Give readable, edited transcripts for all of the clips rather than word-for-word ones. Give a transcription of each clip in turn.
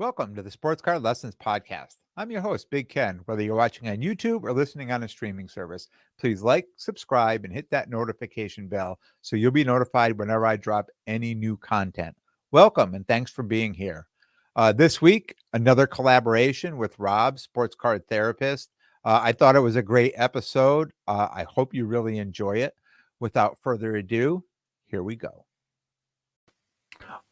Welcome to the Sports Card Lessons Podcast. I'm your host, Big Ken. Whether you're watching on YouTube or listening on a streaming service, please like, subscribe, and hit that notification bell so you'll be notified whenever I drop any new content. Welcome and thanks for being here. This week, another collaboration with Rob, Sports Card Therapist. I thought it was a great episode. I hope you really enjoy it. Without further ado, here we go.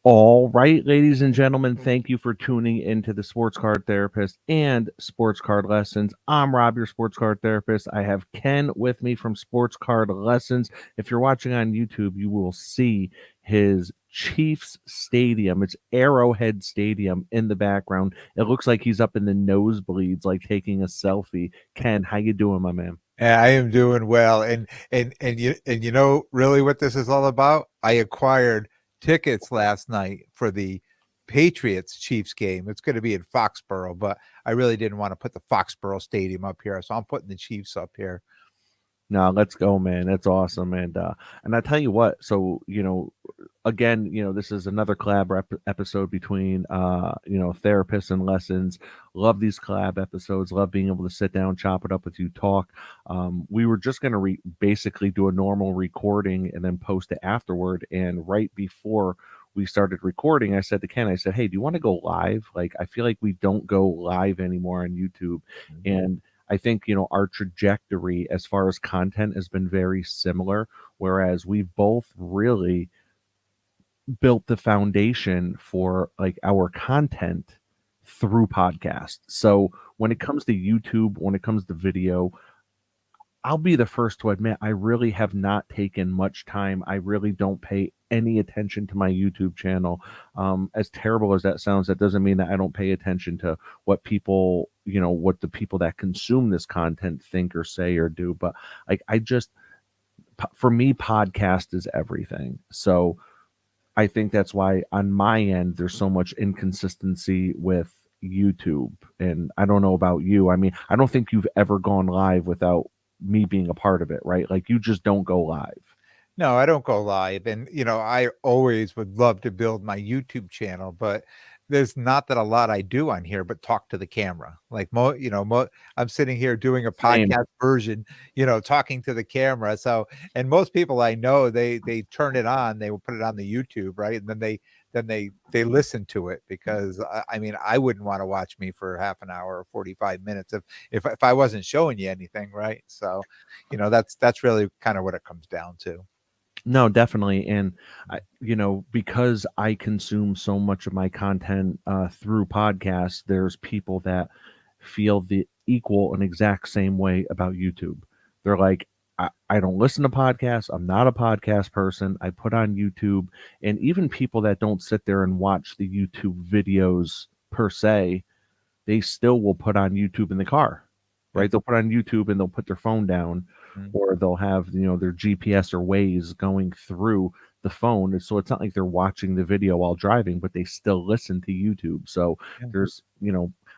All right, ladies and gentlemen, thank you for tuning into the Sports Card Therapist and Sports Card Lessons. I'm Rob, your Sports Card Therapist. I have Ken with me from Sports Card Lessons. If you're watching on YouTube, you will see his Chiefs Stadium. It's Arrowhead Stadium in the background. It looks like he's up in the nosebleeds, like taking a selfie. Ken, how you doing, my man? I am doing well, and you know really what this is all about. I acquired tickets last night for the Patriots Chiefs game. It's going to be in Foxborough, but I really didn't want to put the Foxborough Stadium up here, so I'm putting the Chiefs up here. No, let's go, man. That's awesome, and I tell you what. So again, this is another collab episode between therapists and lessons. Love these collab episodes. Love being able to sit down, chop it up with you, talk. We were just gonna basically do a normal recording and then post it afterward. And right before we started recording, I said to Ken, I said, "Hey, do you want to go live? Like, I feel like we don't go live anymore on YouTube." And I think, our trajectory as far as content has been very similar, whereas we've both really built the foundation for like our content through podcasts. So when it comes to YouTube, when it comes to video, I'll be the first to admit I really have not taken much time. I really don't pay any attention to my YouTube channel. As terrible as that sounds, that doesn't mean that I don't pay attention to what people, what the people that consume this content think or say or do. But like, for me, podcast is everything. So I think that's why on my end, there's so much inconsistency with YouTube. And I don't know about you. I mean, I don't think you've ever gone live without me being a part of it, right? Like, you just don't go live. No, I don't go live, and I always would love to build my YouTube channel, but there's not that a lot I do on here but talk to the camera. Like I'm sitting here doing a Same. podcast version, talking to the camera. So, and most people I know, they turn it on, they will put it on the YouTube, right? And then they listen to it because I mean, I wouldn't want to watch me for half an hour or 45 minutes if I wasn't showing you anything, right? So, that's really kind of what it comes down to. No, definitely. And because I consume so much of my content through podcasts, there's people that feel the equal and exact same way about YouTube. They're like, I don't listen to podcasts. I'm not a podcast person. I put on YouTube. And even people that don't sit there and watch the YouTube videos per se, they still will put on YouTube in the car, right? They'll put on YouTube and they'll put their phone down, or they'll have, their GPS or Waze going through the phone. So it's not like they're watching the video while driving, but they still listen to YouTube. So Yeah. there's,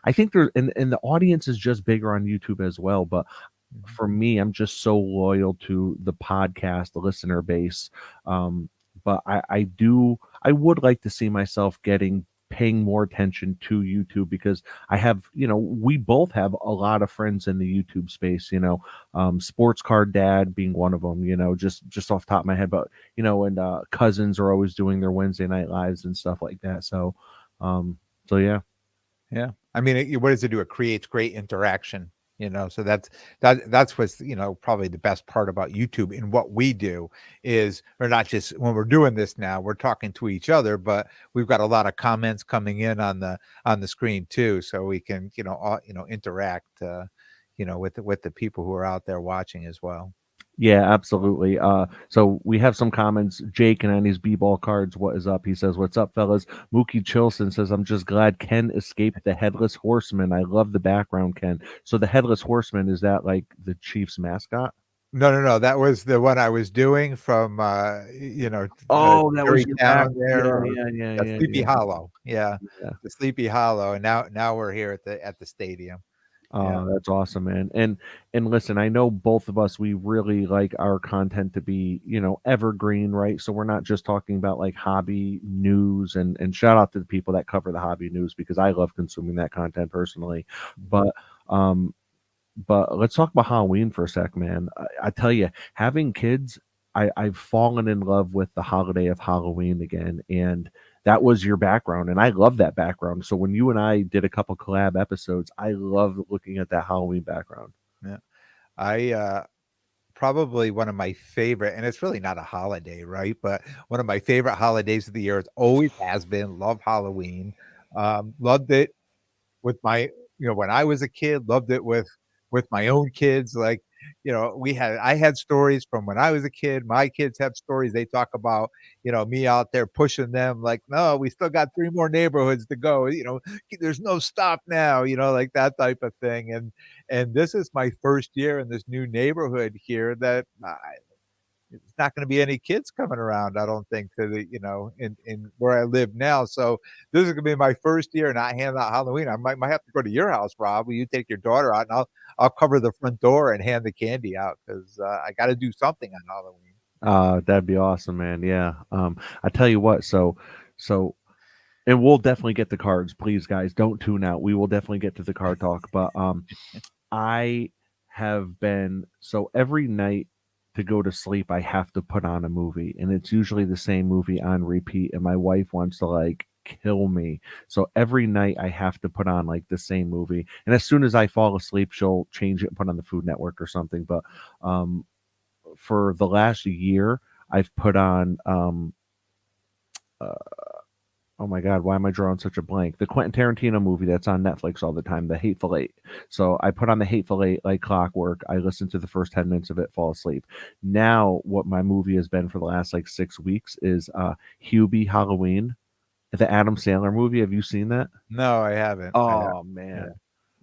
I think there's, and the audience is just bigger on YouTube as well. But for me, I'm just so loyal to the podcast, the listener base. But I would like to see myself paying more attention to YouTube, because I have, we both have a lot of friends in the YouTube space, Sports Card Dad being one of them, just off the top of my head, but, and cousins are always doing their Wednesday night lives and stuff like that. So yeah. Yeah. I mean, what does it do? It creates great interaction, so that's what's, probably the best part about YouTube and what we do is we're not just when we're doing this now, we're talking to each other, but we've got a lot of comments coming in on the screen too. So we can, interact, with the people who are out there watching as well. Yeah, absolutely. So we have some comments. Jake and on his B-ball cards, what is up? He says, "What's up, fellas?" Mookie Chilson says, "I'm just glad Ken escaped the headless horseman. I love the background, Ken." So the headless horseman, is that like the Chiefs mascot? No. That was the one I was doing from, Oh, that was your back. Tarrytown there, Yeah, or yeah, yeah, Sleepy yeah, Hollow. Yeah, yeah. the Sleepy Hollow, and now we're here at the stadium. Yeah. That's awesome, man. And listen, I know both of us, we really like our content to be, evergreen, right? So we're not just talking about like hobby news, and shout out to the people that cover the hobby news because I love consuming that content personally. Mhm. But um but let's talk about Halloween for a sec, man. I tell you, having kids, I've fallen in love with the holiday of Halloween again, and that was your background, and I love that background. So when you and I did a couple collab episodes, I love looking at that Halloween background. Yeah. I probably one of my favorite, and it's really not a holiday, right? But one of my favorite holidays of the year. It always has been. Love Halloween. Loved it with my when I was a kid, loved it with my own kids, like, I had stories from when I was a kid, my kids have stories, they talk about, me out there pushing them like, "No, we still got 3 more neighborhoods to go," "There's no stop now," like that type of thing, and this is my first year in this new neighborhood here that it's not gonna be any kids coming around, I don't think, to in where I live now, so this is gonna be my first year not handing out Halloween. I might have to go to your house, Rob, where you take your daughter out, and I'll cover the front door and hand the candy out 'cause, I gotta do something on Halloween. That'd be awesome, man. Yeah. I tell you what, so and we'll definitely get the cards. Please, guys, don't tune out. We will definitely get to the card talk. But I have been so every night to go to sleep, I have to put on a movie, and it's usually the same movie on repeat. And my wife wants to like kill me. So every night I have to put on like the same movie. And as soon as I fall asleep, she'll change it and put on the Food Network or something. But um, for the last year, I've put on uh, oh my God, why am I drawing such a blank? The Quentin Tarantino movie that's on Netflix all the time, The Hateful Eight. So I put on The Hateful Eight like clockwork. I listen to the first 10 minutes of it, fall asleep. Now, what my movie has been for the last like 6 weeks is Hubie Halloween, the Adam Sandler movie. Have you seen that? No, I haven't. Oh Yeah, man.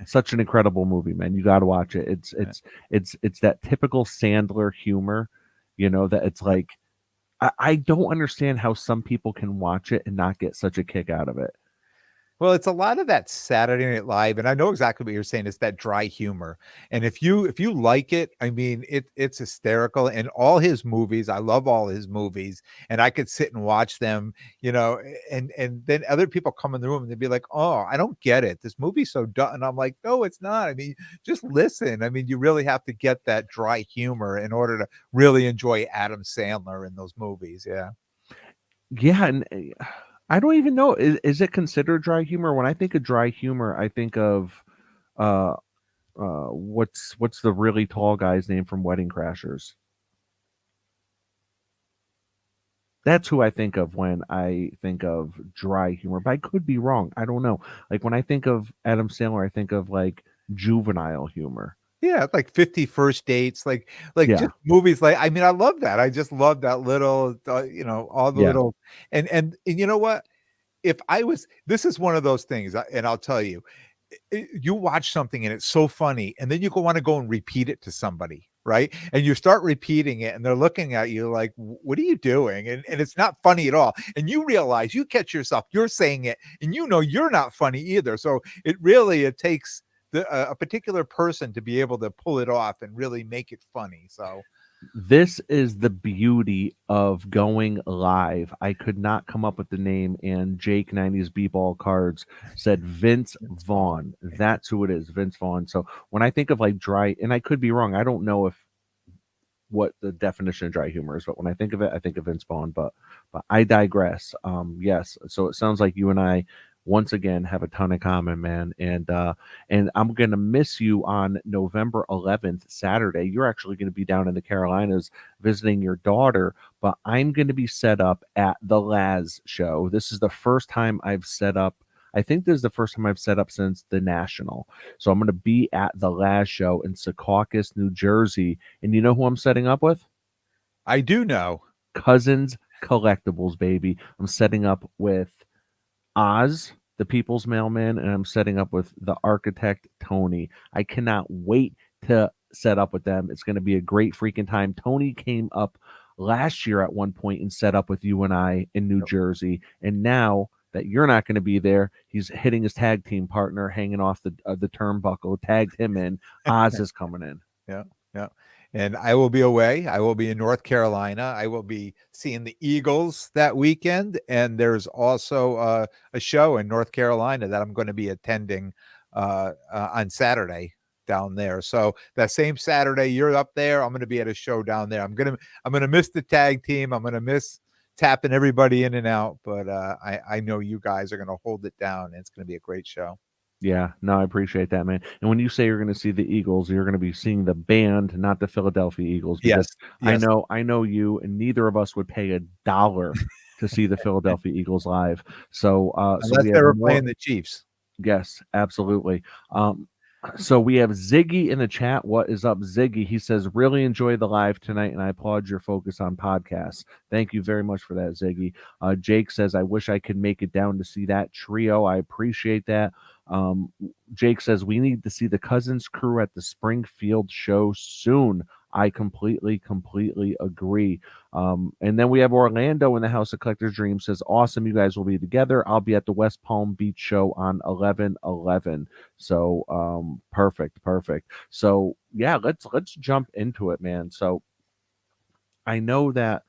Such an incredible movie, man. You got to watch it. It's yeah. it's it's that typical Sandler humor, that it's like I don't understand how some people can watch it and not get such a kick out of it. Well, it's a lot of that Saturday Night Live, and I know exactly what you're saying, it's that dry humor, and if you like it, I mean, it's hysterical, and all his movies, I love all his movies, and I could sit and watch them, and then other people come in the room and they'd be like, "Oh, I don't get it. This movie's so dumb," and I'm like, "No, it's not. I mean, just listen. I mean, you really have to get that dry humor in order to really enjoy Adam Sandler in those movies." Yeah. Yeah, and I don't even know. Is it considered dry humor? When I think of dry humor, I think of uh what's the really tall guy's name from Wedding Crashers? That's who I think of when I think of dry humor, but I could be wrong. I don't know. Like when I think of Adam Sandler, I think of like juvenile humor. Yeah, like 50 First Dates, like Yeah, just movies like I mean, I love that. I just love that little, all the yeah. little and you know what? If I was this is one of those things, and I'll tell you, you watch something and it's so funny, and then you go wanna go and repeat it to somebody, right? And you start repeating it, and they're looking at you like, What are you doing?" And it's not funny at all, and you realize you catch yourself, you're saying it, and you know you're not funny either, so it takes a particular person to be able to pull it off and really make it funny, so This is the beauty of going live. I could not come up with the name, and Jake 90s B-ball cards said Vince it's fun. Vaughn. That's who it is, Vince Vaughn. So when I think of like dry, and I could be wrong, I don't know if what the definition of dry humor is, but when I think of it, I think of Vince Vaughn. But I digress. Yes. So it sounds like you and I once again have a ton in common, man. And I'm gonna miss you on November 11th, Saturday. You're actually gonna be down in the Carolinas visiting your daughter, but I'm gonna be set up at the Laz show. This is the first time I've set up. I think this is the first time I've set up since the National. So I'm going to be at the Laz show in Secaucus, New Jersey. And you know who I'm setting up with? I do know. Cousins Collectibles, baby. I'm setting up with Oz, the People's Mailman, and I'm setting up with the architect Tony. I cannot wait to set up with them. It's going to be a great freaking time. Tony came up last year at one point and set up with you and I in New Jersey, and now that you're not going to be there. He's hitting his tag team partner, hanging off the turnbuckle, tagged him in. Oz is coming in. Yeah, yeah. And I will be away. I will be in North Carolina. I will be seeing the Eagles that weekend. And there's also a show in North Carolina that I'm going to be attending on Saturday down there. So that same Saturday you're up there, I'm going to be at a show down there. I'm gonna miss the tag team. I'm gonna miss tapping everybody in and out. But I know you guys are going to hold it down. And it's going to be a great show. Yeah, no, I appreciate that, man. And when you say you're going to see the Eagles, you're going to be seeing the band, not the Philadelphia Eagles, because Yes. I know you, and neither of us would pay $1 to see the Philadelphia Eagles live. So, so Unless we they have were more. playing the Chiefs. Yes, absolutely. So we have Ziggy in the chat. What is up, Ziggy? He says, really enjoy the live tonight, and I applaud your focus on podcasts. Thank you very much for that, Ziggy. Jake says, I wish I could make it down to see that trio. I appreciate that. Jake says, we need to see the Cousins crew at the Springfield show soon. I completely agree. And then we have Orlando in the House of Collector's Dream says, awesome, you guys will be together. I'll be at the West Palm Beach show on 11/11. So perfect. So yeah, let's jump into it, man. So I know that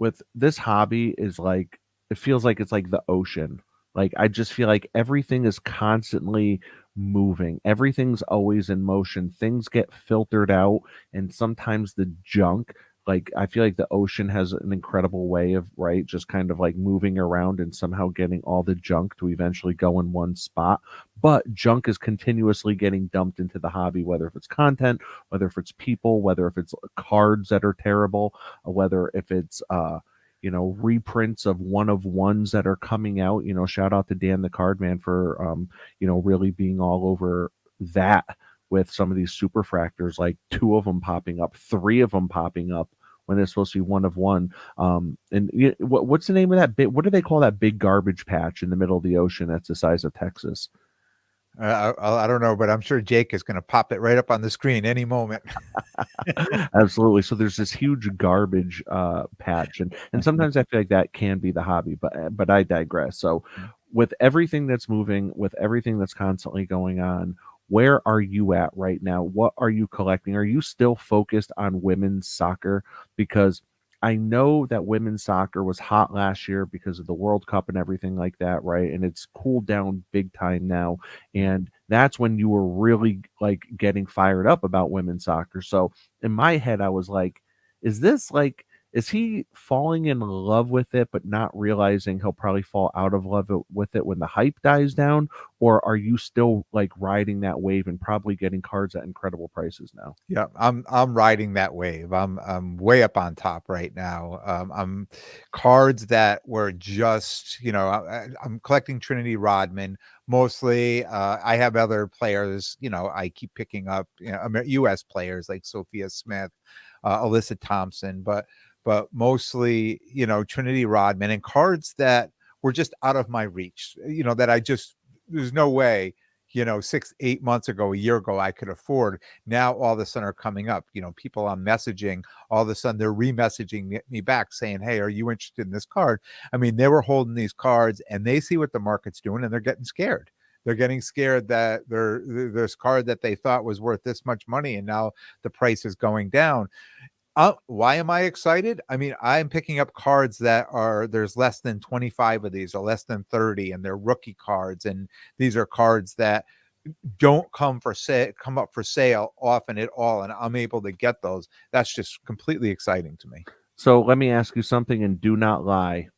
with this hobby is like, it feels like it's like the ocean. Like I just feel like everything is constantly moving. Everything's always in motion. Things get filtered out, and sometimes the junk, like I feel like the ocean has an incredible way of, right, just kind of like moving around and somehow getting all the junk to eventually go in one spot. But junk is continuously getting dumped into the hobby, whether if it's content, whether if it's people, whether if it's cards that are terrible, whether if it's reprints of one of ones that are coming out. Shout out to Dan the Card Man for really being all over that with some of these super fractors, like 2 of them popping up, 3 of them popping up when it's supposed to be one of one. And what's the name of that bit? What do they call that big garbage patch in the middle of the ocean that's the size of Texas? I don't know, but I'm sure Jake is going to pop it right up on the screen any moment. Absolutely. So there's this huge garbage patch, and sometimes I feel like that can be the hobby, but I digress. So with everything that's moving, with everything that's constantly going on, where are you at right now? What are you collecting? Are you still focused on women's soccer? Because I know that women's soccer was hot last year because of the World Cup and everything like that, right? And it's cooled down big time now. And that's when you were really like getting fired up about women's soccer. So in my head, I was like, is he falling in love with it, but not realizing he'll probably fall out of love with it when the hype dies down? Or are you still like riding that wave and probably getting cards at incredible prices now? Yeah, I'm riding that wave. I'm way up on top right now. I'm cards that were just, I'm collecting Trinity Rodman mostly. I have other players, I keep picking up, U.S. players like Sophia Smith, Alyssa Thompson, but mostly, Trinity Rodman and cards that were just out of my reach, that there's no way, 6, 8 months ago, a year ago, I could afford. Now all of a sudden are coming up, people I'm messaging, all of a sudden they're re-messaging me back saying, hey, are you interested in this card? I mean, they were holding these cards and they see what the market's doing and they're getting scared. They're getting scared that this card that they thought was worth this much money and now the price is going down. Why am I excited? I mean, I'm picking up cards there's less than 25 of these or less than 30, and they're rookie cards. And these are cards that don't come up for sale often at all. And I'm able to get those. That's just completely exciting to me. So let me ask you something, and do not lie.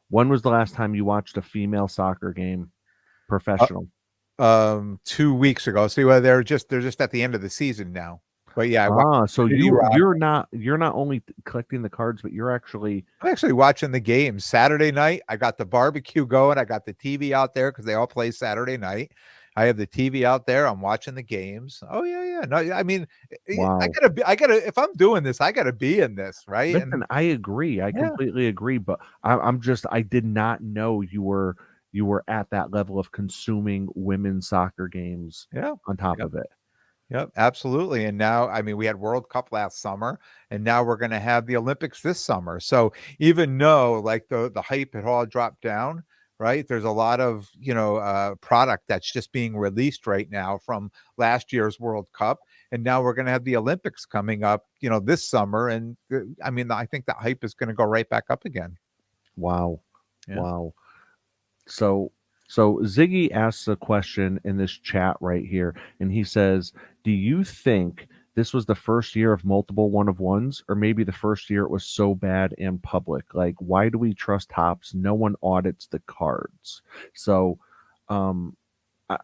When was the last time you watched a female soccer game, professional? 2 weeks ago. See, well, they're just at the end of the season now. But yeah, so you're not only collecting the cards, but I'm actually watching the games Saturday night. I got the barbecue going. I got the TV out there because they all play Saturday night. I have the TV out there. I'm watching the games. Oh yeah. No, I mean, wow. I gotta. If I'm doing this, I gotta be in this, right? Listen, I agree. I completely agree. But I did not know you were at that level of consuming women's soccer games. Yeah. On top of it. Yep, absolutely. And now, I mean, we had World Cup last summer, and now we're going to have the Olympics this summer. So even though like the hype had all dropped down, right? There's a lot of, product that's just being released right now from last year's World Cup. And now we're going to have the Olympics coming up, this summer. And I mean, I think the hype is going to go right back up again. Wow. Yeah. Wow. So so Ziggy asks a question in this chat right here, and he says, "Do you think this was the first year of multiple one of ones, or maybe the first year it was so bad in public? Like, why do we trust Hops? No one audits the cards." So, um,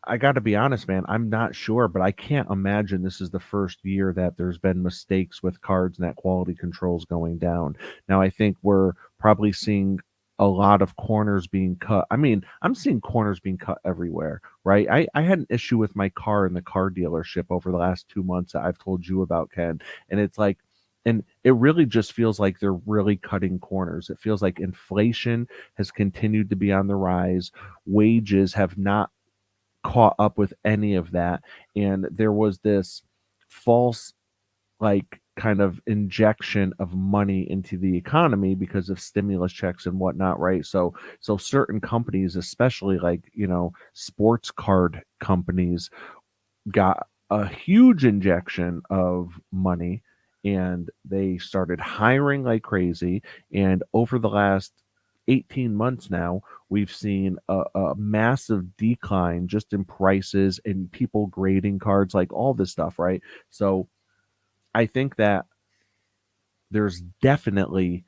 I got to be honest, man. I'm not sure, but I can't imagine this is the first year that there's been mistakes with cards and that quality control's going down. Now, I think we're probably seeing a lot of corners being cut. I mean, I'm seeing corners being cut everywhere, right? I had an issue with my car in the car dealership over the last 2 months that I've told you about, Ken. And it's like, and it really just feels like they're really cutting corners. It feels like inflation has continued to be on the rise. Wages have not caught up with any of that, and there was this false, like, kind of injection of money into the economy because of stimulus checks and whatnot, right? So certain companies, especially like, sports card companies, got a huge injection of money, and they started hiring like crazy. And over the last 18 months now, we've seen a massive decline just in prices and people grading cards, like all this stuff, right? So I think that there's definitely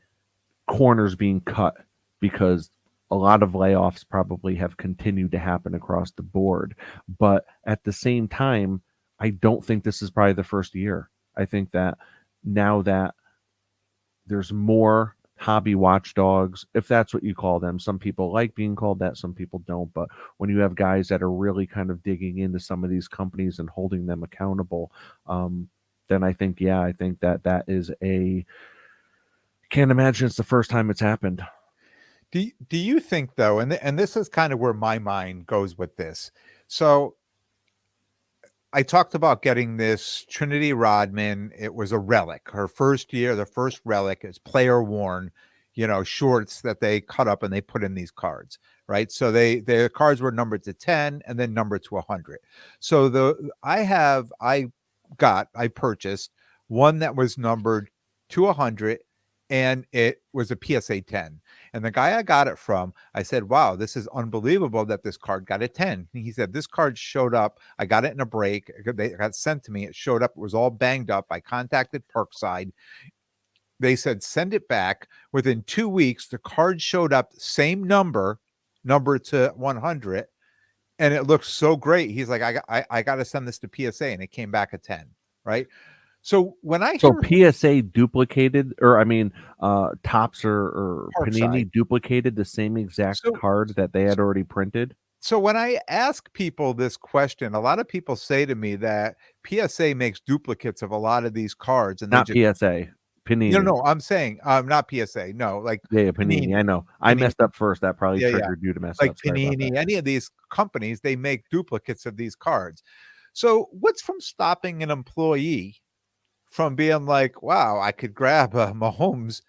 corners being cut because a lot of layoffs probably have continued to happen across the board. But at the same time, I don't think this is probably the first year. I think that now that there's more hobby watchdogs, if that's what you call them. Some people like being called that, some people don't. But when you have guys that are really kind of digging into some of these companies and holding them accountable, then I think, yeah, I think that that is a, can't imagine it's the first time it's happened. Do you think though, and this is kind of where my mind goes with this. So I talked about getting this Trinity Rodman. It was a relic. Her first year, the first relic is player worn, shorts that they cut up and they put in these cards, right? So their cards were numbered to 10 and then numbered to 100. So I purchased one that was numbered to 100, and it was a PSA 10. And the guy I got it from, I said, "Wow, this is unbelievable that this card got a 10." And he said, "This card showed up. I got it in a break. They got sent to me. It showed up. It was all banged up. I contacted Parkside. They said, send it back. Within 2 weeks, the card showed up, same number to 100. And it looked so great." He's like, I got to send this to PSA. And it came back a 10, right? So when I So hear PSA duplicated, or I mean, Tops or Parkside, Panini duplicated the same exact so card that they had already printed. So when I ask people this question, a lot of people say to me that PSA makes duplicates of a lot of these cards, and they Not just PSA, Panini. no, I'm saying not PSA, no, like Yeah, yeah, Panini. I Panini, know. I Panini, messed up first. That probably yeah, yeah, triggered you to mess like up. Sorry about that. Panini, any of these companies, they make duplicates of these cards. So what's from stopping an employee from being like, "Wow, I could grab a Mahomes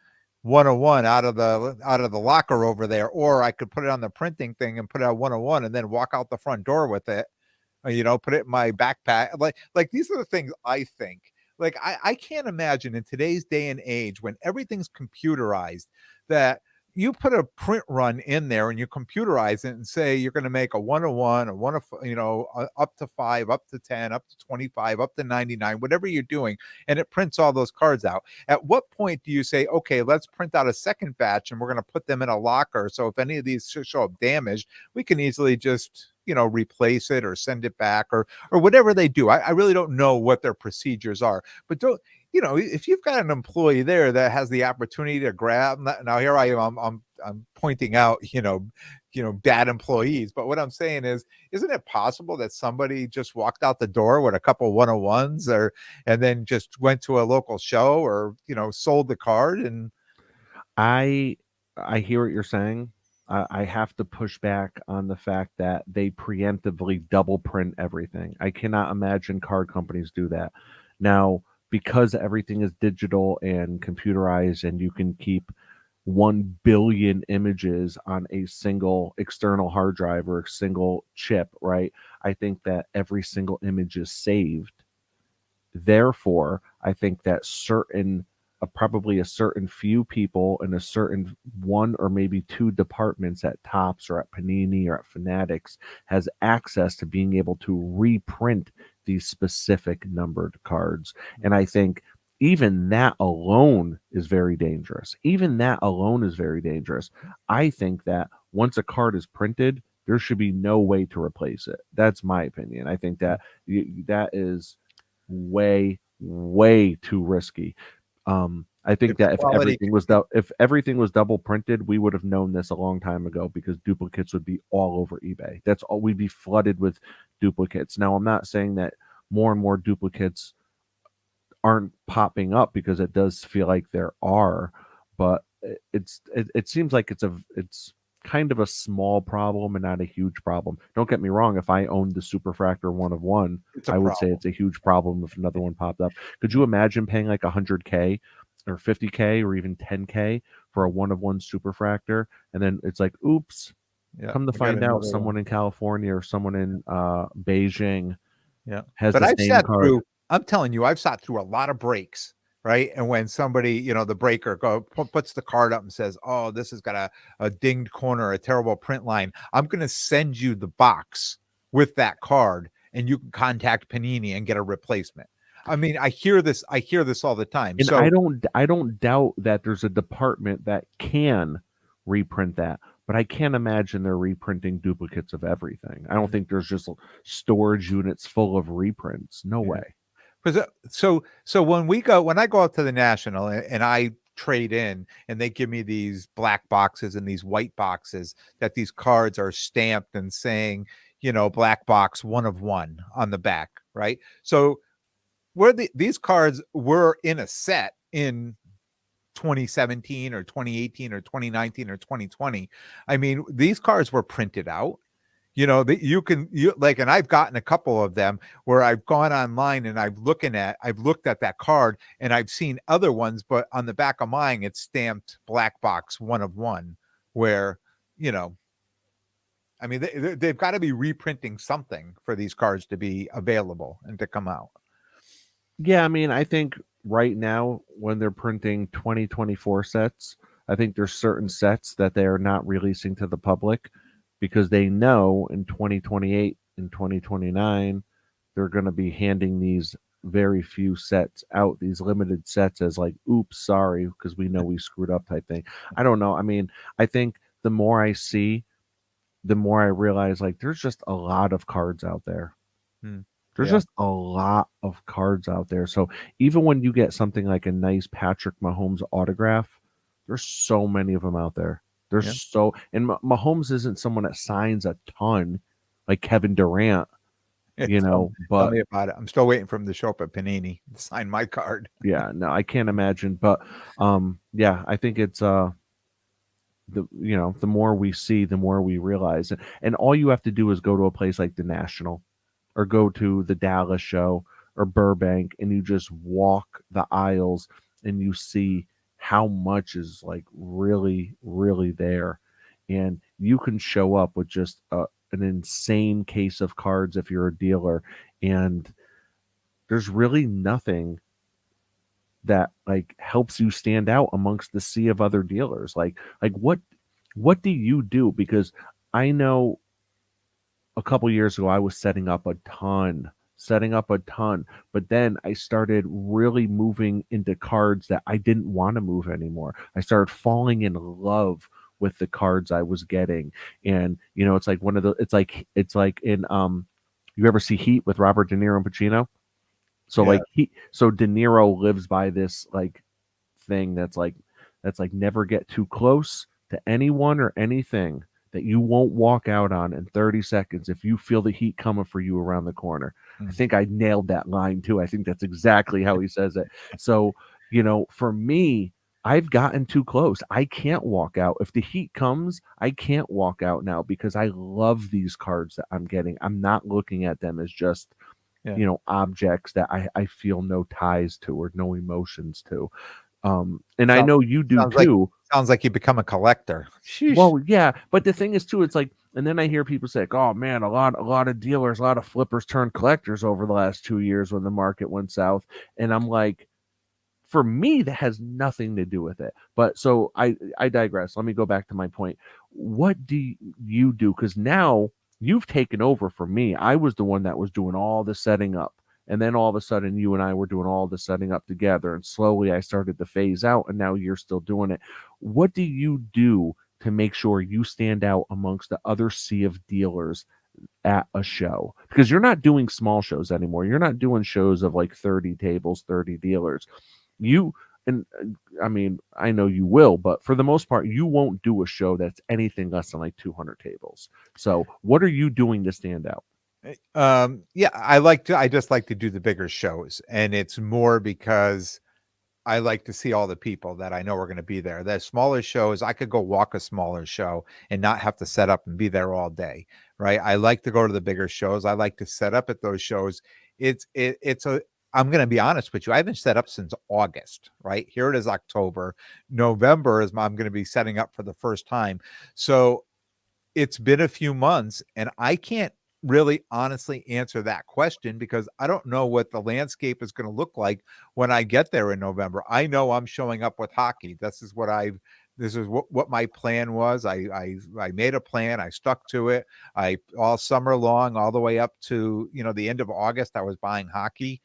101 out of the locker over there, or I could put it on the printing thing and put it out 101 and then walk out the front door with it, put it in my backpack." Like these are the things I think. Like I can't imagine in today's day and age when everything's computerized that you put a print run in there and you computerize it and say you're going to make a 101, a one of, up to 5, up to 10, up to 25, up to 99, whatever you're doing, and it prints all those cards out. At what point do you say, okay, let's print out a second batch and we're going to put them in a locker, so if any of these show up damaged, we can easily just replace it or send it back, or whatever they do. I really don't know what their procedures are, but don't, if you've got an employee there that has the opportunity to grab, now here I am, I'm pointing out, bad employees, but what I'm saying is, isn't it possible that somebody just walked out the door with a couple 101s, and then just went to a local show, or sold the card? And I I hear what you're saying. I have to push back on the fact that they preemptively double print everything. I cannot imagine card companies do that. Now, because everything is digital and computerized and you can keep 1 billion images on a single external hard drive or a single chip, right? I think that every single image is saved. Therefore, I think that probably a certain few people in a certain one or maybe two departments at Topps or at Panini or at Fanatics has access to being able to reprint these specific numbered cards. And I think even that alone is very dangerous. Even that alone is very dangerous. I think that once a card is printed, there should be no way to replace it. That's my opinion. I think that that is way, way too risky. I think It's that quality. if everything was double printed, we would have known this a long time ago because duplicates would be all over eBay. That's all. We'd be flooded with duplicates. Now, I'm not saying that more and more duplicates aren't popping up, because it does feel like there are, but it seems like it's kind of a small problem and not a huge problem. Don't get me wrong. If I owned the Superfractor 1 of 1, It's a I would say problem. it's a huge problem if another one popped up. Could you imagine paying like 100K or 50K or even 10K for a 1 of 1 Superfractor, and then it's like, oops, Yeah, come to we got find out another someone one. in California or someone in Beijing Yeah, has but the I've same sat card. through. I'm telling you, I've sat through a lot of breaks, right? And when somebody, the breaker puts the card up and says, "Oh, this has got a dinged corner, a terrible print line," I'm going to send you the box with that card, and you can contact Panini and get a replacement. I mean, I hear this all the time. And I So don't doubt that there's a department that can reprint that, but I can't imagine they're reprinting duplicates of everything. I don't think there's just storage units full of reprints. No yeah. way. So when I go out to the National and I trade in and they give me these black boxes and these white boxes that these cards are stamped and saying, black box 1 of 1 on the back, right? So these cards were in a set in 2017 or 2018 or 2019 or 2020. I mean, these cards were printed out. That you like, and I've gotten a couple of them where I've gone online and I've looked at that card and I've seen other ones, but on the back of mine it's stamped black box 1 of 1, where you know I mean they've got to be reprinting something for these cards to be available and to come out. Yeah, I mean, I think right now when they're printing 2024 sets, I think there's certain sets that they are not releasing to the public because they know in 2028 and 2029 they're going to be handing these very few sets out, these limited sets, as like, oops, sorry, because we know we screwed up type thing. I don't know. I mean, I think the more I see, the more I realize like there's just a lot of cards out there. There's Yeah. just a lot of cards out there. So even when you get something like a nice Patrick Mahomes autograph, there's so many of them out there. Yeah. And Mahomes isn't someone that signs a ton like Kevin Durant, Tell but me about it. I'm still waiting for him to show up at Panini to sign my card. yeah, no, I can't imagine. But yeah, I think it's the more we see, the more we realize. And all you have to do is go to a place like the National or go to the Dallas show or Burbank, and you just walk the aisles and you see how much is like really, really there. And you can show up with just an insane case of cards if you're a dealer, and there's really nothing that like helps you stand out amongst the sea of other dealers. Like what do you do? Because I know a couple years ago I was setting up a ton, but then I started really moving into cards that I didn't want to move anymore. I started falling in love with the cards I was getting. And it's like it's like in you ever see Heat with Robert De Niro and Pacino? So Yeah. like so De Niro lives by this like thing that's like never get too close to anyone or anything that you won't walk out on in 30 seconds if you feel the heat coming for you around the corner. I think I nailed that line too. I think that's exactly how he says it. So, for me, I've gotten too close. I can't walk out. If the heat comes, I can't walk out now because I love these cards that I'm getting. I'm not looking at them as just Yeah. objects that I feel no ties to or no emotions to. And I Sounds know you do sounds like too. Sounds like you become a collector. Sheesh. Well, yeah, but the thing is too, it's like, and then I hear people say, like, "Oh man, a lot of dealers, a lot of flippers turned collectors over the last 2 years when the market went south." And I'm like, for me, that has nothing to do with it. But so I digress. Let me go back to my point. What do you do? Because now you've taken over for me. I was the one that was doing all the setting up. And then all of a sudden, you and I were doing all the setting up together. And slowly I started to phase out. And now you're still doing it. What do you do to make sure you stand out amongst the other sea of dealers at a show? Because you're not doing small shows anymore. You're not doing shows of like 30 tables, 30 dealers. You and I mean, I know you will, but for the most part, you won't do a show that's anything less than like 200 tables. So, what are you doing to stand out? Yeah, I just like to do the bigger shows, and it's more because I like to see all the people that I know are going to be there. The smaller shows, I could go walk a smaller show and not have to set up and be there all day, right? I like to go to the bigger shows. I like to set up at those shows. It's a I'm going to be honest with you. I haven't set up since August, right? Here it is October. November is I'm going to be setting up for the first time. So it's been a few months and I can't really honestly answer that question because I don't know what the landscape is going to look like when I get there in November. I know I'm showing up with hockey. This is what my plan was. I made a plan. I stuck to it. I all summer long, all the way up to, the end of August, I was buying hockey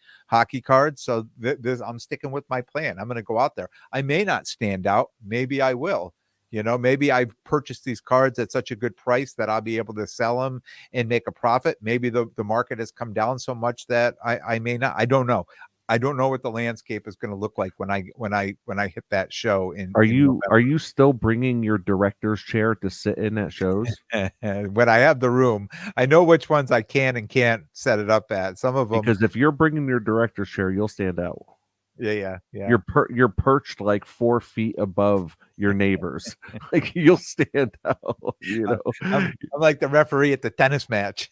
cards. So I'm sticking with my plan. I'm going to go out there. I may not stand out. Maybe I will. Maybe I've purchased these cards at such a good price that I'll be able to sell them and make a profit. Maybe the market has come down so much that I may not. I don't know. I don't know what the landscape is going to look like when I hit that show in Are in you still bringing your director's chair to sit in at shows? November. When I have the room, I know which ones I can and can't set it up at. Some of them, Because if you're bringing your director's chair, you'll stand out. yeah. You're perched like 4 feet above your neighbors. Like you'll stand out. I'm like the referee at the tennis match.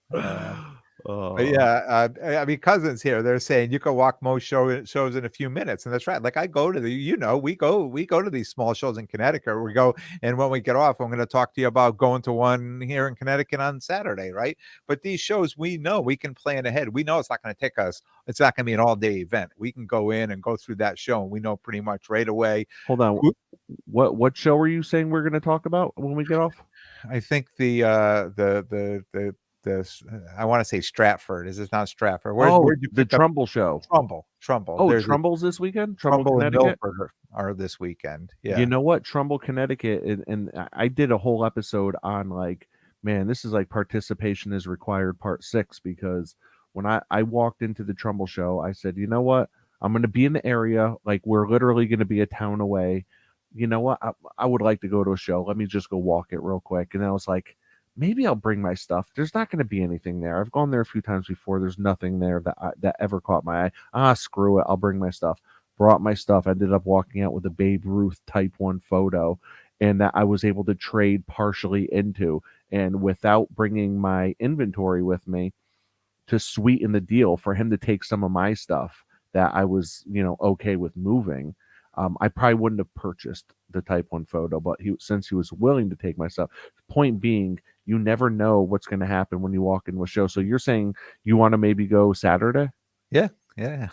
But Oh. yeah, I mean, cousins here, they're saying you can walk most shows in a few minutes, and that's right. Like I go to we go to these small shows in Connecticut. We go, and when we get off, I'm going to talk to you about going to one here in Connecticut on Saturday, right? But these shows, we know we can plan ahead. We know it's not going to take us. It's not going to be an all-day event. We can go in and go through that show, and we know pretty much right away. Hold on. What show are you saying we're going to talk about when we get off? I think I want to say Stratford. Is it not Stratford? Where'd you The pick up Trumbull show. Trumbull? Oh, There's a Trumbull's this weekend? Trumbull, Trumbull and Connecticut? Milford are this weekend. You Yeah. know what? Trumbull, Connecticut, and I did a whole episode on like, man, this is like participation is required part 6, because when I walked into the Trumbull show, I said, you know what? I'm going to be in the area. Like we're literally going to be a town away. You know what? I would like to go to a show. Let me just go walk it real quick. And I was like, maybe I'll bring my stuff. There's not going to be anything there. I've gone there a few times before. There's nothing there that ever caught my eye. Screw it. I'll bring my stuff. Brought my stuff. Ended up walking out with a Babe Ruth Type 1 photo, and that I was able to trade partially into. And without bringing my inventory with me to sweeten the deal for him to take some of my stuff that I was, okay with moving, I probably wouldn't have purchased the Type 1 photo, but since he was willing to take my stuff. Point being, you never know what's going to happen when you walk into a show. So you're saying you want to maybe go Saturday? Yeah. Yeah.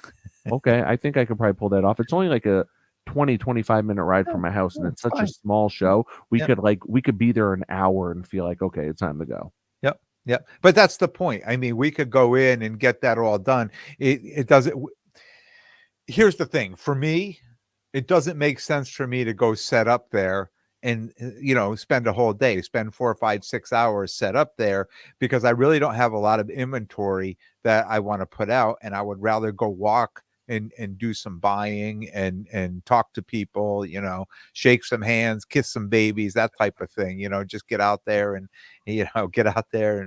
Okay, I think I could probably pull that off. It's only like a 25-minute ride from my house, and Yeah, it's it's such a fine. small show. We Yeah. could be there an hour and feel like, okay, it's time to go. Yep. Yep. But that's the point. I mean, we could go in and get that all done. It doesn't. Here's the thing. For me, it doesn't make sense for me to go set up there and spend a whole day, spend 4 or 5, 6 hours set up there, because I really don't have a lot of inventory that I want to put out, and I would rather go walk and do some buying and talk to people, shake some hands, kiss some babies, that type of thing. Just get out there and get out there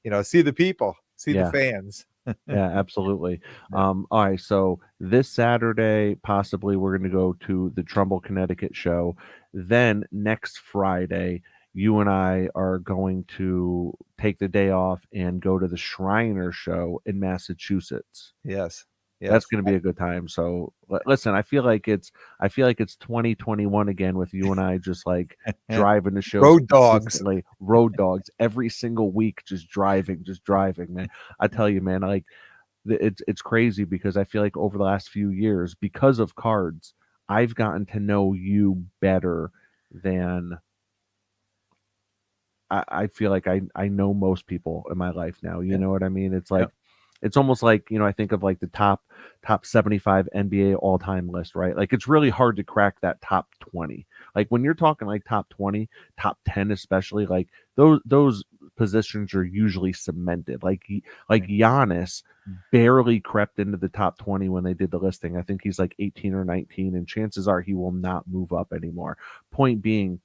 and see the people, see the Yeah. fans. Yeah, absolutely. Yeah. All right, so this Saturday, possibly we're going to go to the Trumbull, Connecticut show. Then next Friday, you and I are going to take the day off and go to the Shriner show in Massachusetts. Yes. That's Yes. going to be a good time. So listen, I feel like it's 2021 again with you and I just like driving the shows Road dogs. consistently, road dogs every single week, just driving, man. I tell you, man, like it's crazy because I feel like over the last few years, because of cards, I've gotten to know you better than I feel like I know most people in my life now. You Yeah. know what I mean? It's Yeah. like it's almost like, I think of like the top 75 NBA all-time list, right? Like it's really hard to crack that top 20. Like when you're talking like top 20, top 10 especially, like those positions are usually cemented. Like Giannis barely crept into the top 20 when they did the listing. I think he's like 18 or 19 and chances are he will not move up anymore. Point being,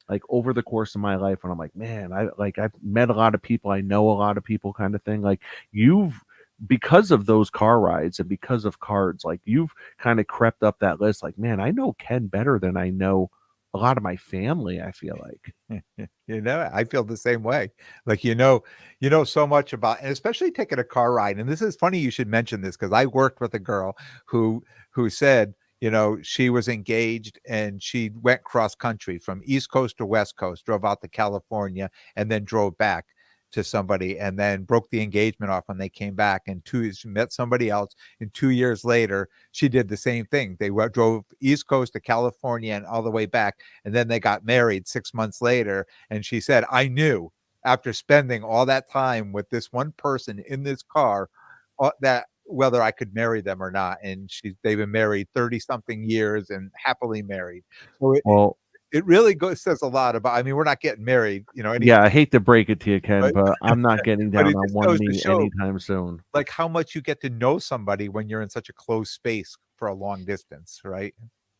like over the course of my life when I'm like, man, I've met a lot of people, I know a lot of people kind of thing. Like you've because of those car rides and because of cards, like you've kind of crept up that list. Like, man, I know Ken better than I know a lot of my family, I feel like. I feel the same way. Like, so much about, and especially taking a car ride. And this is funny you should mention this because I worked with a girl who said, she was engaged and she went cross country from East Coast to West Coast, drove out to California, and then drove back to somebody and then broke the engagement off when they came back. And she met somebody else. And 2 years later, she did the same thing. They drove East Coast to California and all the way back. And then they got married 6 months later. And she said, I knew after spending all that time with this one person in this car that whether I could marry them or not. And they've been married 30 something years and happily married. So Well, it really says a lot about, I mean, we're not getting married, any, yeah, I hate to break it to you, Ken, but, but I'm not getting but down it on just one goes to knee show anytime soon. like how much you get to know somebody when you're in such a close space for a long distance, right?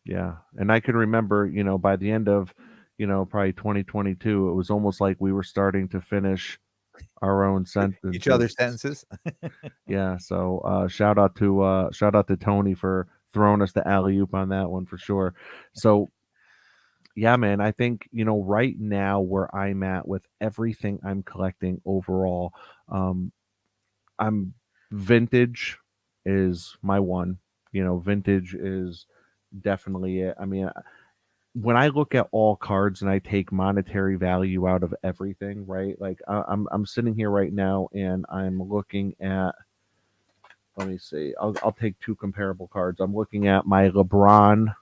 Yeah. And I can remember, by the end of, probably 2022, it was almost like we were starting to finish our own Each other's sentences. sentences. Yeah. So shout out to Tony for throwing us the alley oop on that one for sure. So yeah, man, I think, right now where I'm at with everything I'm collecting overall, um, I'm vintage is my one. Vintage is definitely it. I mean, when I look at all cards and I take monetary value out of everything, right? Like I'm sitting here right now and I'm looking at. Let me see. I'll take two comparable cards. I'm looking at my LeBron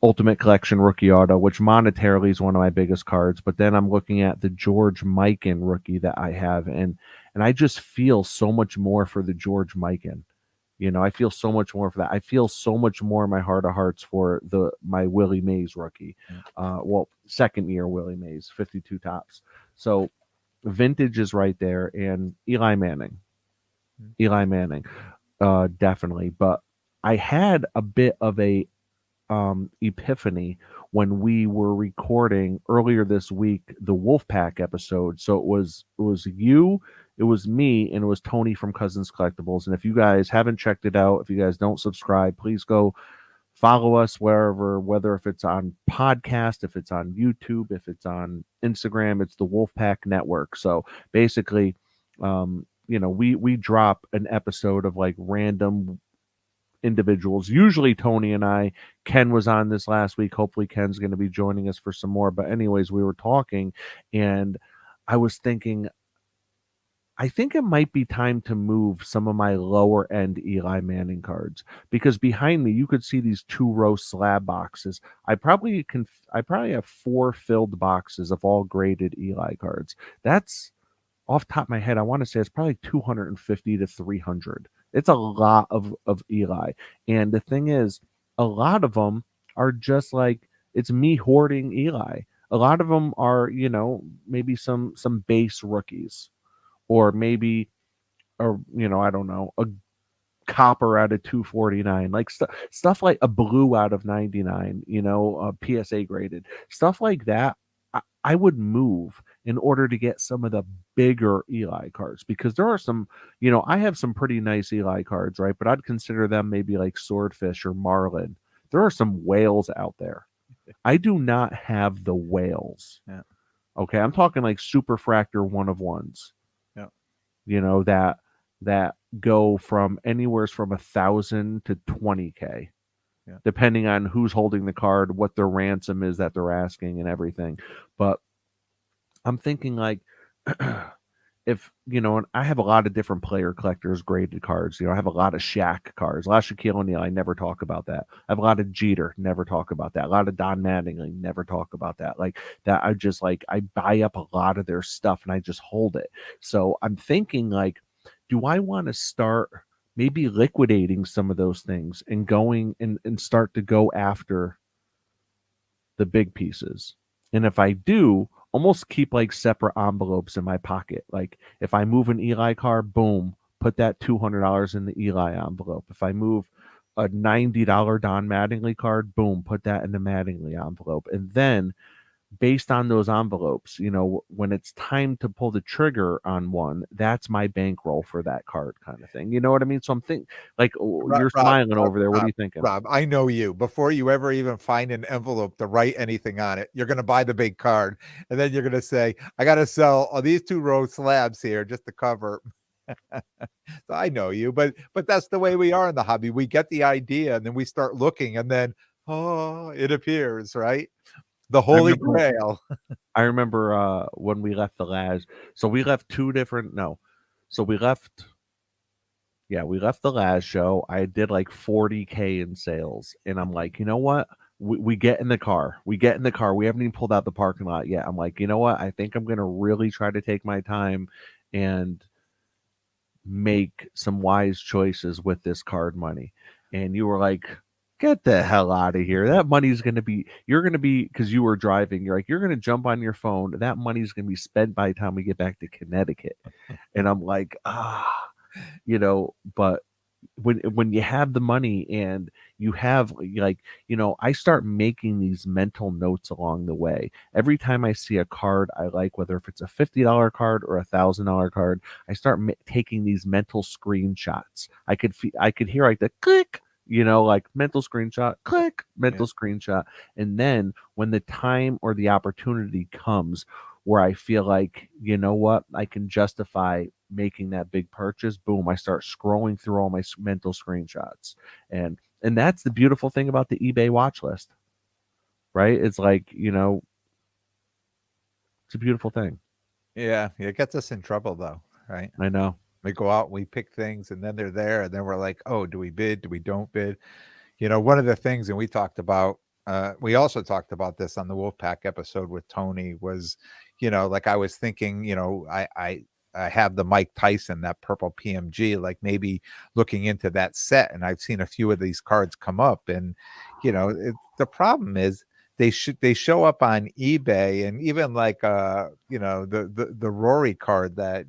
Ultimate Collection rookie auto, which monetarily is one of my biggest cards. But then I'm looking at the George Mikan rookie that I have, and I just feel so much more for the George Mikan. I feel so much more for that. I feel so much more in my heart of hearts for my Willie Mays rookie. Well, second year Willie Mays, 52 tops. So vintage is right there, and Eli Manning. Definitely. But I had a bit of a epiphany when we were recording earlier this week the Wolfpack episode. So it was you, it was me, and it was Tony from Cousins Collectibles. And if you guys haven't checked it out, if you guys don't subscribe, please go follow us wherever, whether if it's on podcast, if it's on YouTube, if it's on Instagram, it's the Wolfpack Network. So basically, we drop an episode of like random individuals, usually Tony and I. Ken was on this last week. Hopefully Ken's going to be joining us for some more. But anyways, we were talking and I was thinking, I think it might be time to move some of my lower end Eli Manning cards because behind me you could see these 2-row slab boxes. I probably have 4 filled boxes of all graded Eli cards. That's off the top of my head, I want to say it's probably 250 to 300. It's a lot of Eli. And the thing is, a lot of them are just like, it's me hoarding Eli. A lot of them are, maybe some base rookies or maybe, or, I don't know, a copper out of 249, like stuff like a blue out of 99, PSA graded stuff like that. I would move in order to get some of the bigger Eli cards because there are some, I have some pretty nice Eli cards, right? But I'd consider them maybe like Swordfish or Marlin. There are some whales out there. I do not have the whales. Yeah. Okay, I'm talking like Superfractor 1 of 1s. Yeah. That go from anywhere from 1,000 to 20K, Yeah. depending on who's holding the card, what their ransom is that they're asking, and everything. But I'm thinking like, if and I have a lot of different player collectors graded cards. I have a lot of Shaq cards, a lot of Shaquille O'Neal. I never talk about that. I have a lot of Jeter, never talk about that. A lot of Don Mattingly, never talk about that. Like that, I just like I buy up a lot of their stuff and I just hold it. So I'm thinking like, do I want to start maybe liquidating some of those things and going and start to go after the big pieces? And if I do, almost keep like separate envelopes in my pocket. Like if I move an Eli card, boom, put that $200 in the Eli envelope. If I move a $90 Don Mattingly card, boom, put that in the Mattingly envelope. And then based on those envelopes, when it's time to pull the trigger on one, that's my bankroll for that card, kind of thing. You know what I mean? So I'm thinking, like, Rob, you're Rob, smiling Rob, over there. What are Rob, you thinking? Rob, I know you. Before you ever even find an envelope to write anything on it, you're going to buy the big card, and then you're going to say, "I got to sell all these 2 row slabs here just to cover." So I know you, but that's the way we are in the hobby. We get the idea, and then we start looking, and then it appears, right? The I Holy remember Grail. I remember when we left the Laz. So we left two different. No, so we left. Yeah, we left the Laz show. I did like 40K in sales, and I'm like, you know what? We get in the car. We get in the car. We haven't even pulled out the parking lot yet. I'm like, you know what? I think I'm gonna really try to take my time and make some wise choices with this card money. And you were like, get the hell out of here. That money's going to be, you're going to be, because you were driving, you're like, you're going to jump on your phone. That money's going to be spent by the time we get back to Connecticut. And I'm like, but when you have the money and you have like, I start making these mental notes along the way. Every time I see a card I like, whether if it's a $50 card or $1,000 card, I start taking these mental screenshots. I could hear like the click, like mental screenshot, click, mental screenshot. And then when the time or the opportunity comes where I feel like, you know what, I can justify making that big purchase, boom, I start scrolling through all my mental screenshots. And that's the beautiful thing about the eBay watch list, right? It's like, it's a beautiful thing. Yeah, it gets us in trouble though, right? I know. We go out, we pick things, and then they're there, and then we're like, "Oh, do we bid? Do we don't bid?" One of the things, and we talked about, we also talked about this on the Wolfpack episode with Tony was, like I was thinking, I have the Mike Tyson, that purple PMG, like maybe looking into that set, and I've seen a few of these cards come up, and the problem is they show up on eBay, and even like the Rory card that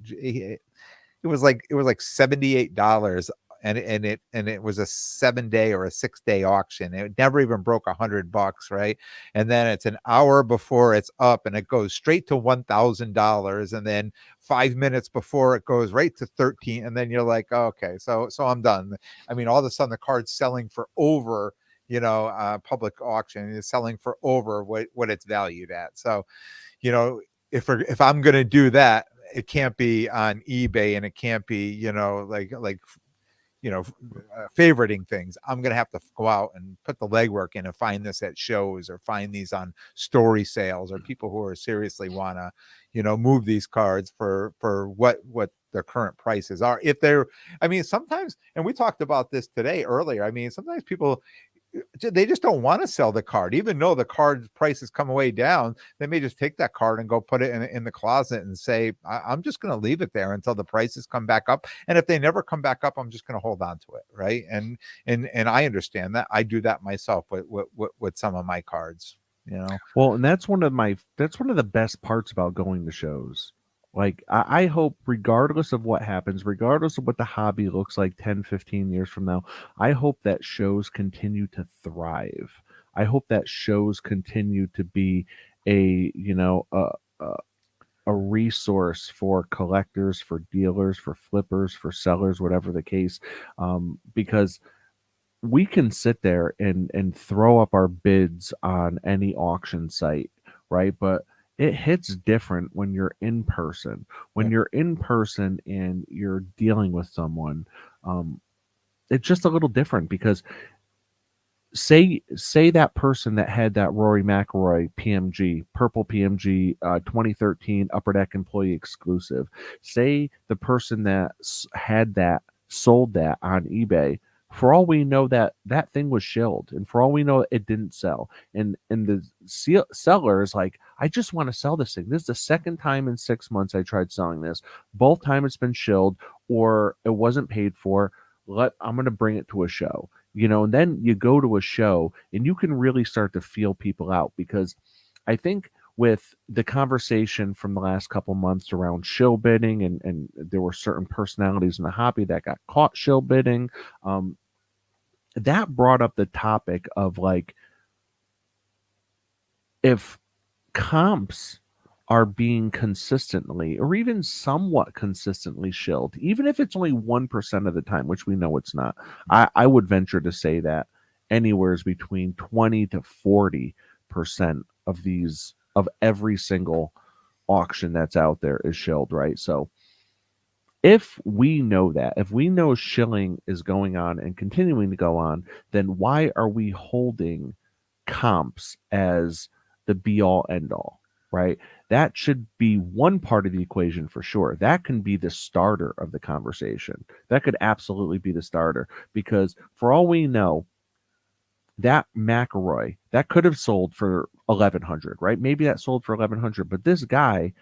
it was like $78, and it was a 7-day or a 6-day auction. It never even broke $100, right? And then it's an hour before it's up, and it goes straight to $1,000, and then 5 minutes before it goes right to 13, and then you're like, oh, okay, so I'm done. I mean, all of a sudden the card's selling for over, public auction is selling for over what it's valued at. So, if I'm going to do that, it can't be on eBay, and it can't be, favoriting things. I'm going to have to go out and put the legwork in and find this at shows, or find these on story sales, or people who are seriously want to, move these cards for what their current prices are. If they're, I mean, sometimes, and we talked about this today earlier. I mean, sometimes people, they just don't want to sell the card, even though the card prices come way down. They may just take that card and go put it in the closet and say, I'm just going to leave it there until the prices come back up. And if they never come back up, I'm just going to hold on to it. Right. And I understand that. I do that myself with some of my cards, Well, and that's one of the best parts about going to shows. Like, I hope, regardless of what happens, regardless of what the hobby looks like 10, 15 years from now, I hope that shows continue to thrive. I hope that shows continue to be a, a resource for collectors, for dealers, for flippers, for sellers, whatever the case, because we can sit there and throw up our bids on any auction site, right? But it hits different when you're in person. When Yeah. you're in person and you're dealing with someone, it's just a little different because say that person that had that Rory McIlroy PMG, purple PMG, 2013 Upper Deck employee exclusive. Say the person that had that sold that on eBay. For all we know, that thing was shilled, and for all we know, it didn't sell. And the seller is like, I just want to sell this thing. This is the second time in 6 months I tried selling this. Both time it's been shilled or it wasn't paid for. I'm going to bring it to a show, and then you go to a show and you can really start to feel people out, because I think with the conversation from the last couple months around shill bidding, and there were certain personalities in the hobby that got caught shill bidding, that brought up the topic of, like, if comps are being consistently or even somewhat consistently shilled, even if it's only 1% of the time, which we know it's not. I would venture to say that anywhere between 20 to 40% of every single auction that's out there is shilled, right? So if we know that, if we know shilling is going on and continuing to go on, then why are we holding comps as the be all end all, right? That should be one part of the equation for sure. That can be the starter of the conversation. That could absolutely be the starter, because for all we know, that McElroy that could have sold for 1,100, right? Maybe that sold for 1,100, but this guy,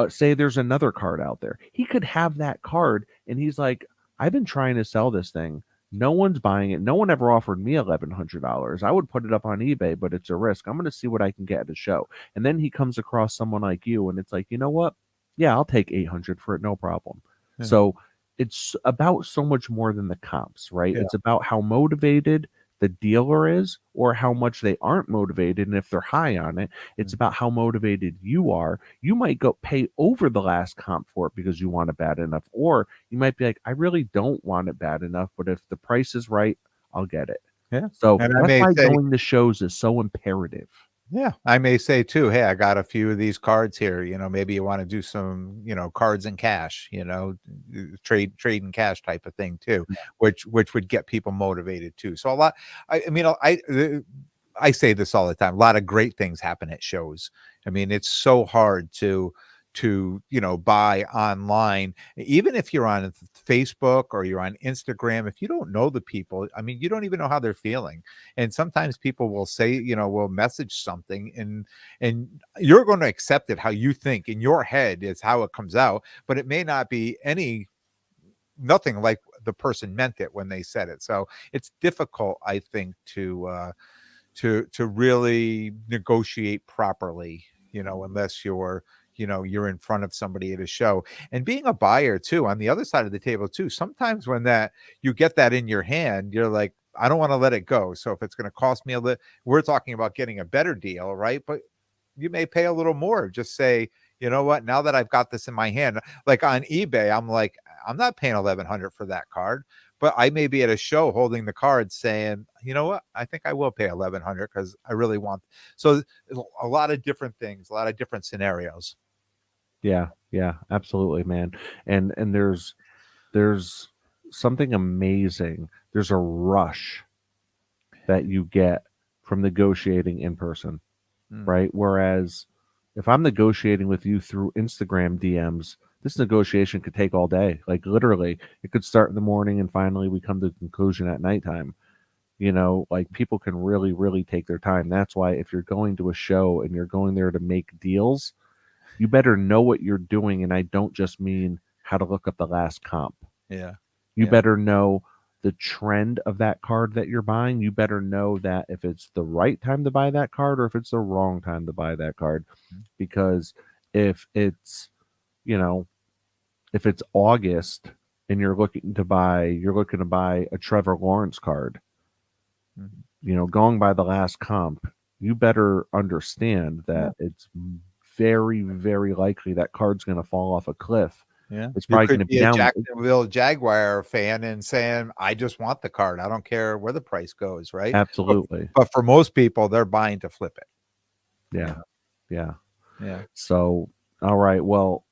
say there's another card out there, he could have that card, and he's like, I've been trying to sell this thing. No one's buying it. No one ever offered me $1,100. I would put it up on eBay, but it's a risk. I'm going to see what I can get at a show. And then he comes across someone like you, and it's like, you know what? Yeah, I'll take 800 for it, no problem. Yeah. So it's about so much more than the comps, right? Yeah. It's about how motivated the dealer is, or how much they aren't motivated. And if they're high on it, it's about how motivated you are. You might go pay over the last comp for it because you want it bad enough, or you might be like, I really don't want it bad enough, but if the price is right, I'll get it. Yeah. So And I that's may why say, going to shows is so imperative. yeah, I may say too, hey, I got a few of these cards here. Maybe you want to do some, cards and cash, trade and cash type of thing too, which would get people motivated too. So a lot, I mean, I say this all the time. A lot of great things happen at shows. I mean, it's so hard to buy online, even if you're on Facebook or you're on Instagram. If you don't know the people, I mean, you don't even know how they're feeling. And sometimes people will say, will message something, and you're going to accept it how you think in your head is how it comes out, but it may not be nothing like the person meant it when they said it. So it's difficult, I think, to really negotiate properly, unless you're in front of somebody at a show. And being a buyer too, on the other side of the table too, sometimes when you get that in your hand, you're like, I don't want to let it go. So if it's going to cost me we're talking about getting a better deal, right? But you may pay a little more. Just say, you know what, now that I've got this in my hand, like on eBay, I'm like, I'm not paying 1,100 for that card. But I may be at a show holding the card saying, you know what, I think I will pay 1,100 because I really want. So a lot of different things, a lot of different scenarios. Yeah, absolutely, man. And there's something amazing. There's a rush that you get from negotiating in person, right? Whereas if I'm negotiating with you through Instagram DMs, this negotiation could take all day. Like, literally, it could start in the morning and finally we come to the conclusion at nighttime. Like, people can really, really take their time. That's why if you're going to a show and you're going there to make deals, you better know what you're doing. And I don't just mean how to look up the last comp. Yeah. You Yeah. better know the trend of that card that you're buying. You better know that if it's the right time to buy that card or if it's the wrong time to buy that card. Because if it's, if it's August and you're looking to buy a Trevor Lawrence card, going by the last comp, you better understand that it's very, very likely that card's going to fall off a cliff. Yeah. It's You probably going could to be be a down. Jacksonville Jaguar fan and saying, I just want the card. I don't care where the price goes, right? Absolutely. But for most people, they're buying to flip it. Yeah. Yeah. So, all right. Well,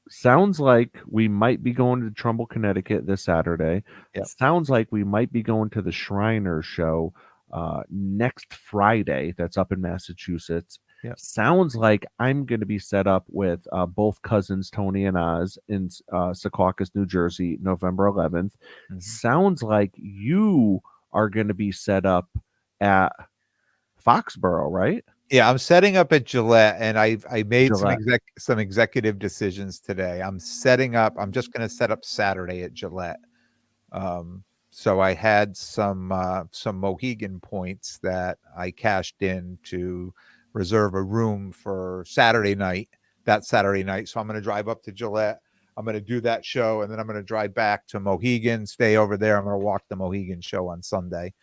sounds like we might be going to Trumbull, Connecticut this Saturday. Yep. Sounds like we might be going to the Shriners show next Friday. That's up in Massachusetts. Yep. Sounds like I'm going to be set up with both cousins, Tony and Oz, in Secaucus, New Jersey, November 11th. Mhm. Sounds like you are going to be set up at Foxborough, right? Yeah, I'm setting up at Gillette, and I made Gillette. some executive decisions today. I'm just going to set up Saturday at Gillette. So I had some Mohegan points that I cashed in to reserve a room for that Saturday night. So I'm going to drive up to Gillette. I'm going to do that show, and then I'm going to drive back to Mohegan, stay over there. I'm going to walk the Mohegan show on Sunday.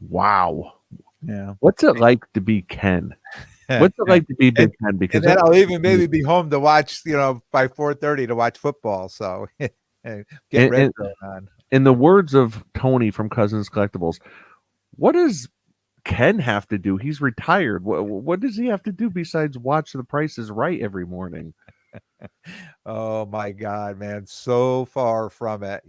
Wow. Yeah. What's it like to be Ken? What's it like to be Big Ken? Because and then I'll even maybe be home to watch, by 4:30 to watch football. So get ready on. In the words of Tony from Cousins Collectibles, what does Ken have to do? He's retired. What does he have to do besides watch The Price is Right every morning? Oh my God, man. So far from it.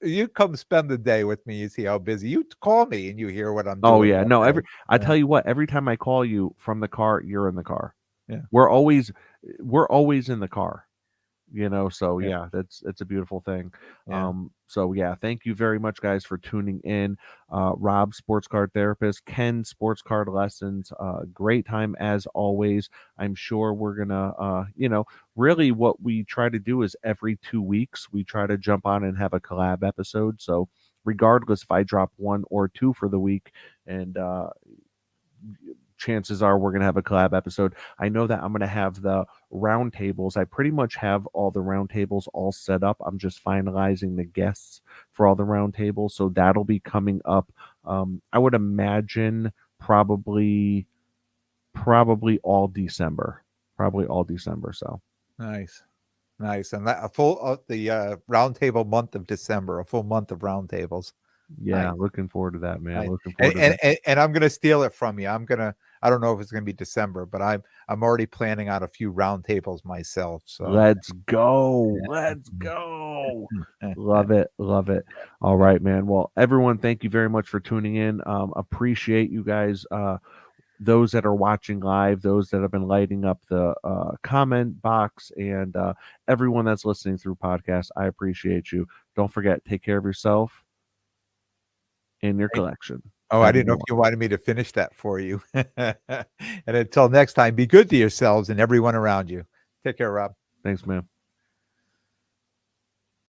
You come spend the day with me. You see how busy you call me and you hear what I'm doing. Oh yeah. No, I tell you what, every time I call you from the car, you're in the car. Yeah. We're always in the car. So Yeah. it's a beautiful thing. Yeah. So yeah, thank you very much, guys, for tuning in. Rob, sports card therapist, Ken, sports card lessons. Great time as always. I'm sure we're gonna really what we try to do is every 2 weeks we try to jump on and have a collab episode. So regardless if I drop 1 or 2 for the week, and chances are we're going to have a collab episode. I know that I'm going to have the roundtables. I pretty much have all the roundtables all set up. I'm just finalizing the guests for all the roundtables. So that'll be coming up. I would imagine probably all December. So Nice. And that, the roundtable month of December, a full month of roundtables. yeah, Nice. looking forward to that, man. Nice. Looking forward to that. And I'm gonna steal it from you. I don't know if it's gonna be December, but I'm already planning out a few roundtables myself. So let's go. Love it. All right, man. Well, everyone, thank you very much for tuning in. Appreciate you guys, those that are watching live, those that have been lighting up the comment box, and everyone that's listening through podcast. I appreciate you. Don't forget, take care of yourself and your collection. Oh, I didn't know if you wanted me to finish that for you. And until next time, be good to yourselves and everyone around you. Take care, Rob. Thanks, man.